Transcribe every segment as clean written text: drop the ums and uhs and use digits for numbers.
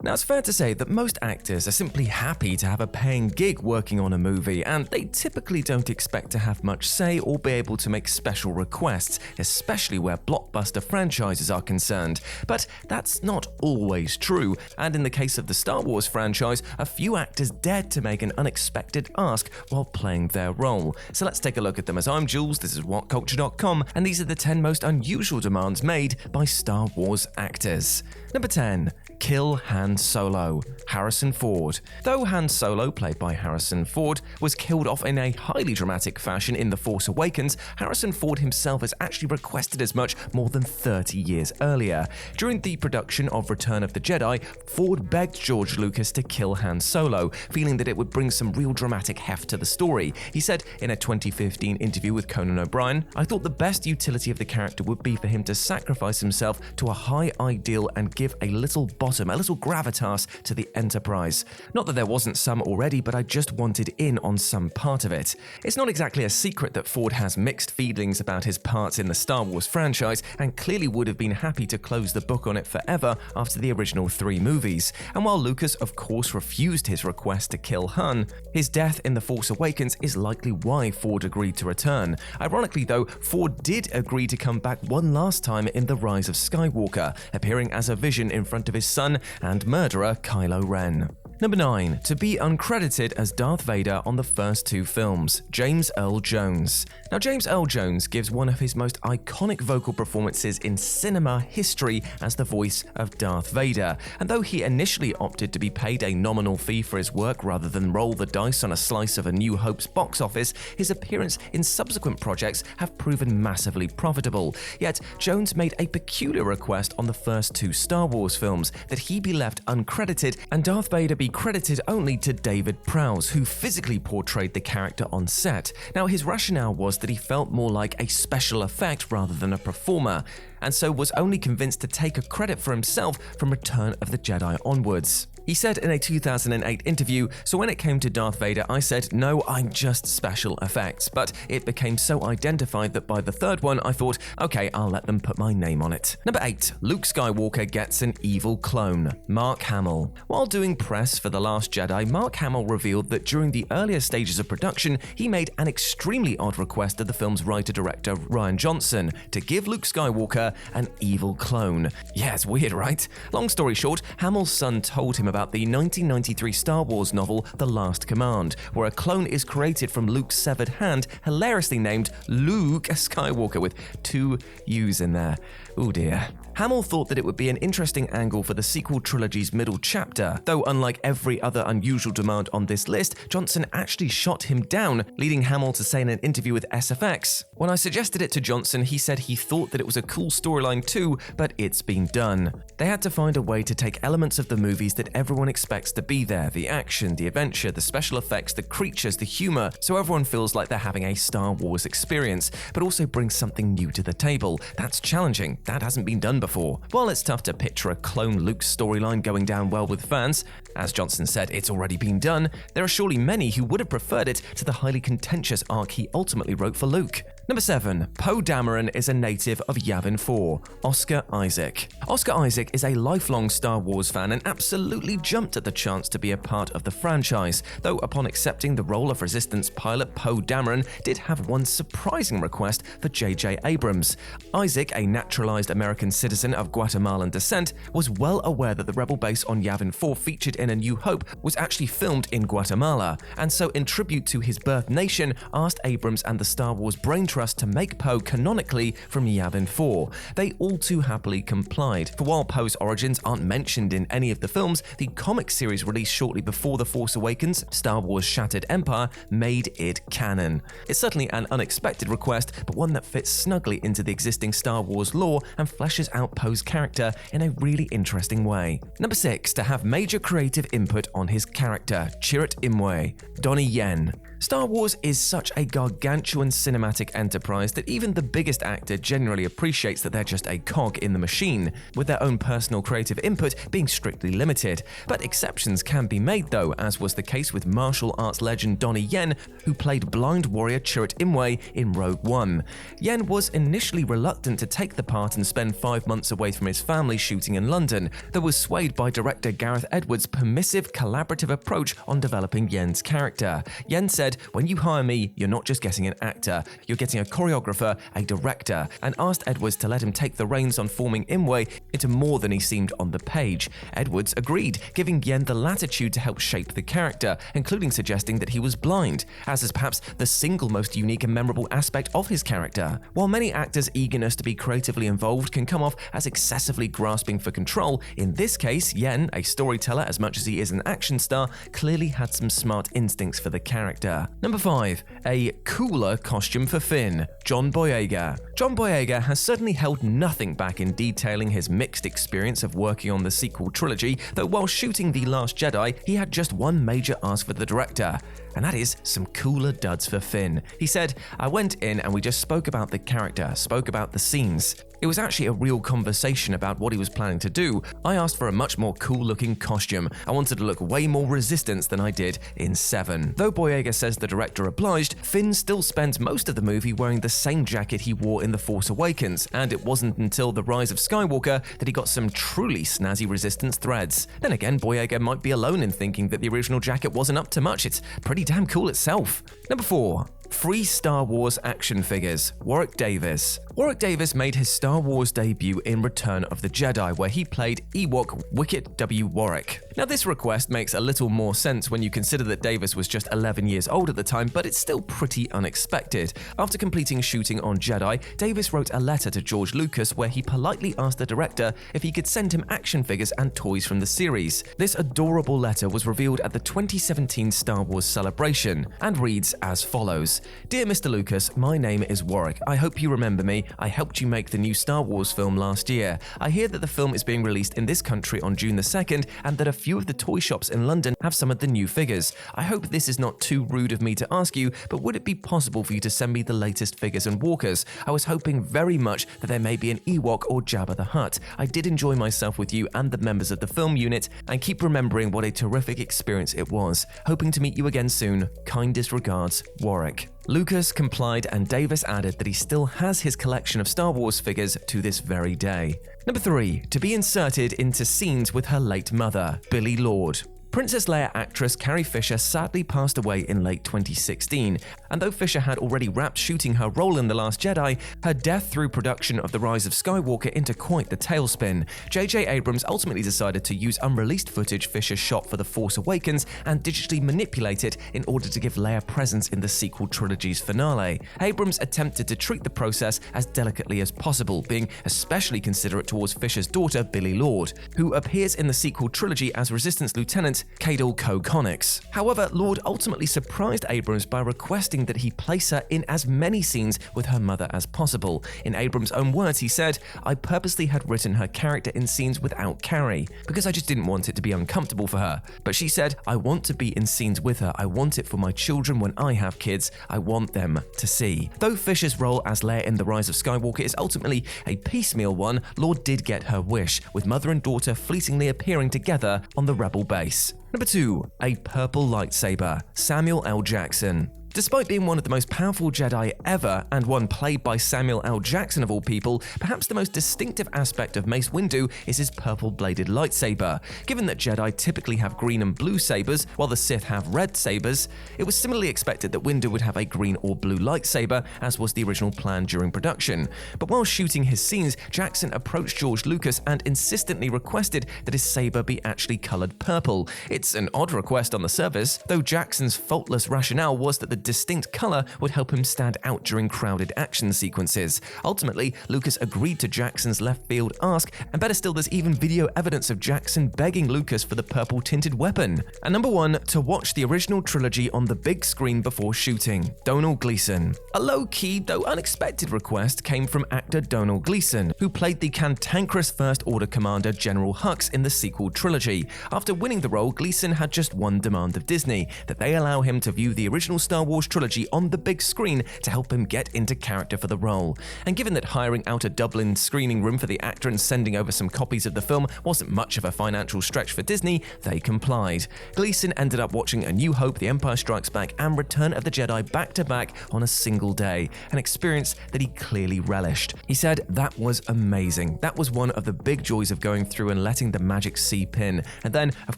Now, it's fair to say that most actors are simply happy to have a paying gig working on a movie, and they typically don't expect to have much say or be able to make special requests, especially where blockbuster franchises are concerned. But that's not always true, and in the case of the Star Wars franchise, a few actors dared to make an unexpected ask while playing their role. So let's take a look at them. As I'm Jules, this is WhatCulture.com, and these are the 10 most unusual demands made by Star Wars actors. Number 10. Kill Han Solo. Harrison Ford. Though Han Solo, played by Harrison Ford, was killed off in a highly dramatic fashion in The Force Awakens, Harrison Ford himself has actually requested as much more than 30 years earlier. During the production of Return of the Jedi, Ford begged George Lucas to kill Han Solo, feeling that it would bring some real dramatic heft to the story. He said in a 2015 interview with Conan O'Brien, "I thought the best utility of the character would be for him to sacrifice himself to a high ideal and give a little bottom, a little gravitas to the Enterprise. Not that there wasn't some already, but I just wanted in on some part of it." It's not exactly a secret that Ford has mixed feelings about his parts in the Star Wars franchise, and clearly would have been happy to close the book on it forever after the original 3 movies. And while Lucas of course refused his request to kill Han, his death in The Force Awakens is likely why Ford agreed to return. Ironically though, Ford did agree to come back one last time in The Rise of Skywalker, appearing as a vision in front of his son and murderer Kylo Ren. Number 9. To be uncredited as Darth Vader on the first 2 films. James Earl Jones. Now, James Earl Jones gives one of his most iconic vocal performances in cinema history as the voice of Darth Vader, and though he initially opted to be paid a nominal fee for his work rather than roll the dice on a slice of A New Hope's box office, his appearance in subsequent projects have proven massively profitable. Yet, Jones made a peculiar request on the first 2 Star Wars films, that he be left uncredited and Darth Vader be credited only to David Prowse, who physically portrayed the character on set. Now, his rationale was that he felt more like a special effect rather than a performer, and so was only convinced to take a credit for himself from Return of the Jedi onwards. He said in a 2008 interview, "So when it came to Darth Vader, I said, no, I'm just special effects. But it became so identified that by the 3rd one, I thought, okay, I'll let them put my name on it." Number 8. Luke Skywalker gets an evil clone. Mark Hamill. While doing press for The Last Jedi, Mark Hamill revealed that during the earlier stages of production, he made an extremely odd request of the film's writer-director Rian Johnson to give Luke Skywalker an evil clone. Yeah, it's weird, right? Long story short, Hamill's son told him about the 1993 Star Wars novel The Last Command, where a clone is created from Luke's severed hand, hilariously named Luke Skywalker with 2 U's in there. Oh dear. Hamill thought that it would be an interesting angle for the sequel trilogy's middle chapter, though unlike every other unusual demand on this list, Johnson actually shot him down, leading Hamill to say in an interview with SFX, "When I suggested it to Johnson, he said he thought that it was a cool storyline too, but it's been done. They had to find a way to take elements of the movies that everyone expects to be there, the action, the adventure, the special effects, the creatures, the humor, so everyone feels like they're having a Star Wars experience, but also bring something new to the table. That's challenging. That hasn't been done before." While it's tough to picture a clone Luke storyline going down well with fans, as Johnson said, it's already been done, there are surely many who would have preferred it to the highly contentious arc he ultimately wrote for Luke. Number 7. Poe Dameron is a native of Yavin 4. Oscar Isaac. Oscar Isaac is a lifelong Star Wars fan and absolutely jumped at the chance to be a part of the franchise, though upon accepting the role of Resistance pilot, Poe Dameron did have one surprising request for J.J. Abrams. Isaac, a naturalized American citizen of Guatemalan descent, was well aware that the rebel base on Yavin 4 featured in A New Hope was actually filmed in Guatemala, and so in tribute to his birth nation, asked Abrams and the Star Wars brain trust to make Poe canonically from Yavin 4. They all too happily complied, for while Poe's origins aren't mentioned in any of the films, the comic series released shortly before The Force Awakens, Star Wars Shattered Empire, made it canon. It's certainly an unexpected request, but one that fits snugly into the existing Star Wars lore and fleshes out Poe's character in a really interesting way. Number 6. To have major creative input on his character. Chirrut Imwe. Donnie Yen. Star Wars is such a gargantuan cinematic and enterprise that even the biggest actor generally appreciates that they're just a cog in the machine, with their own personal creative input being strictly limited. But exceptions can be made though, as was the case with martial arts legend Donnie Yen, who played blind warrior Chirrut Imwe in Rogue One. Yen was initially reluctant to take the part and spend 5 months away from his family shooting in London, though was swayed by director Gareth Edwards' permissive, collaborative approach on developing Yen's character. Yen said, "When you hire me, you're not just getting an actor, you're getting a choreographer, a director," and asked Edwards to let him take the reins on forming Imwe into more than he seemed on the page. Edwards agreed, giving Yen the latitude to help shape the character, including suggesting that he was blind, as is perhaps the single most unique and memorable aspect of his character. While many actors' eagerness to be creatively involved can come off as excessively grasping for control, in this case, Yen, a storyteller as much as he is an action star, clearly had some smart instincts for the character. Number 5. A cooler costume for Finn. John Boyega. John Boyega has certainly held nothing back in detailing his mixed experience of working on the sequel trilogy, though while shooting The Last Jedi, he had just one major ask for the director, and that is some cooler duds for Finn. He said, "I went in and we just spoke about the character, spoke about the scenes. It was actually a real conversation about what he was planning to do. I asked for a much more cool-looking costume. I wanted to look way more Resistance than I did in 7. Though Boyega says the director obliged, Finn still spends most of the movie wearing the same jacket he wore in The Force Awakens, and it wasn't until The Rise of Skywalker that he got some truly snazzy Resistance threads. Then again, Boyega might be alone in thinking that the original jacket wasn't up to much. It's pretty damn cool itself. Number 4. Free Star Wars action figures. Warwick Davis. Warwick Davis made his Star Wars debut in Return of the Jedi, where he played Ewok Wicket W. Warwick. Now, this request makes a little more sense when you consider that Davis was just 11 years old at the time, but it's still pretty unexpected. After completing shooting on Jedi, Davis wrote a letter to George Lucas where he politely asked the director if he could send him action figures and toys from the series. This adorable letter was revealed at the 2017 Star Wars celebration and reads as follows. "Dear Mr. Lucas, my name is Warwick. I hope you remember me. I helped you make the new Star Wars film last year. I hear that the film is being released in this country on June the 2nd and that a few of the toy shops in London have some of the new figures. I hope this is not too rude of me to ask you, but would it be possible for you to send me the latest figures and walkers? I was hoping very much that there may be an Ewok or Jabba the Hutt. I did enjoy myself with you and the members of the film unit and keep remembering what a terrific experience it was. Hoping to meet you again soon. Kindest regards, Warwick." Lucas complied, and Davis added that he still has his collection of Star Wars figures to this very day. Number 3. To be inserted into scenes with her late mother, Billie Lourd. Princess Leia actress Carrie Fisher sadly passed away in late 2016, and though Fisher had already wrapped shooting her role in The Last Jedi, her death threw production of The Rise of Skywalker into quite the tailspin. J.J. Abrams ultimately decided to use unreleased footage Fisher shot for The Force Awakens and digitally manipulate it in order to give Leia presence in the sequel trilogy's finale. Abrams attempted to treat the process as delicately as possible, being especially considerate towards Fisher's daughter, Billie Lourd, who appears in the sequel trilogy as Resistance Lieutenant Cadel Co-Connix. However, Lourd ultimately surprised Abrams by requesting that he place her in as many scenes with her mother as possible. In Abrams' own words, he said, "I purposely had written her character in scenes without Carrie, because I just didn't want it to be uncomfortable for her. But she said, I want to be in scenes with her. I want it for my children when I have kids. I want them to see." Though Fisher's role as Leia in The Rise of Skywalker is ultimately a piecemeal one, Lourd did get her wish, with mother and daughter fleetingly appearing together on the Rebel base. Number 2. A purple lightsaber. Samuel L. Jackson. Despite being one of the most powerful Jedi ever, and one played by Samuel L. Jackson of all people, perhaps the most distinctive aspect of Mace Windu is his purple-bladed lightsaber. Given that Jedi typically have green and blue sabers, while the Sith have red sabers, it was similarly expected that Windu would have a green or blue lightsaber, as was the original plan during production. But while shooting his scenes, Jackson approached George Lucas and insistently requested that his saber be actually colored purple. It's an odd request on the surface, though Jackson's faultless rationale was that the distinct color would help him stand out during crowded action sequences. Ultimately, Lucas agreed to Jackson's left field ask, and better still, there's even video evidence of Jackson begging Lucas for the purple-tinted weapon. And number 1, to watch the original trilogy on the big screen before shooting, Domhnall Gleeson. A low-key, though unexpected request came from actor Domhnall Gleeson, who played the cantankerous First Order Commander General Hux in the sequel trilogy. After winning the role, Gleeson had just one demand of Disney, that they allow him to view the original Star Wars Wars trilogy on the big screen to help him get into character for the role. And given that hiring out a Dublin screening room for the actor and sending over some copies of the film wasn't much of a financial stretch for Disney, they complied. Gleeson ended up watching A New Hope, The Empire Strikes Back, and Return of the Jedi back-to-back on a single day, an experience that he clearly relished. He said, "That was amazing. That was one of the big joys of going through and letting the magic seep in, and then, of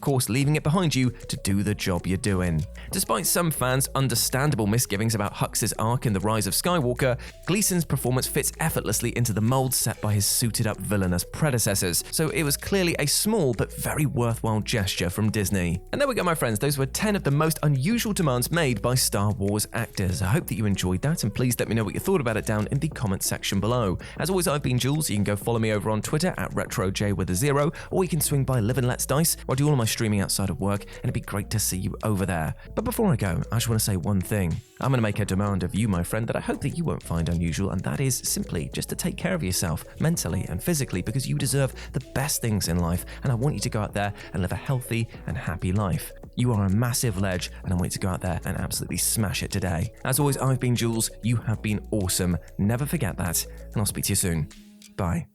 course, leaving it behind you to do the job you're doing." Despite some fans' understandable misgivings about Hux's arc in The Rise of Skywalker, Gleeson's performance fits effortlessly into the mold set by his suited-up villainous predecessors, so it was clearly a small but very worthwhile gesture from Disney. And there we go, my friends. Those were 10 of the most unusual demands made by Star Wars actors. I hope that you enjoyed that, and please let me know what you thought about it down in the comments section below. As always, I've been Jules. You can go follow me over on Twitter at RetroJ0, or you can swing by Live and Let's Dice, where I do all of my streaming outside of work, and it'd be great to see you over there. But before I go, I just want to say one thing. I'm going to make a demand of you, my friend, that I hope that you won't find unusual, and that is simply just to take care of yourself mentally and physically, because you deserve the best things in life, and I want you to go out there and live a healthy and happy life. You are a massive ledge, and I want you to go out there and absolutely smash it today. As always, I've been Jules. You have been awesome. Never forget that, and I'll speak to you soon. Bye.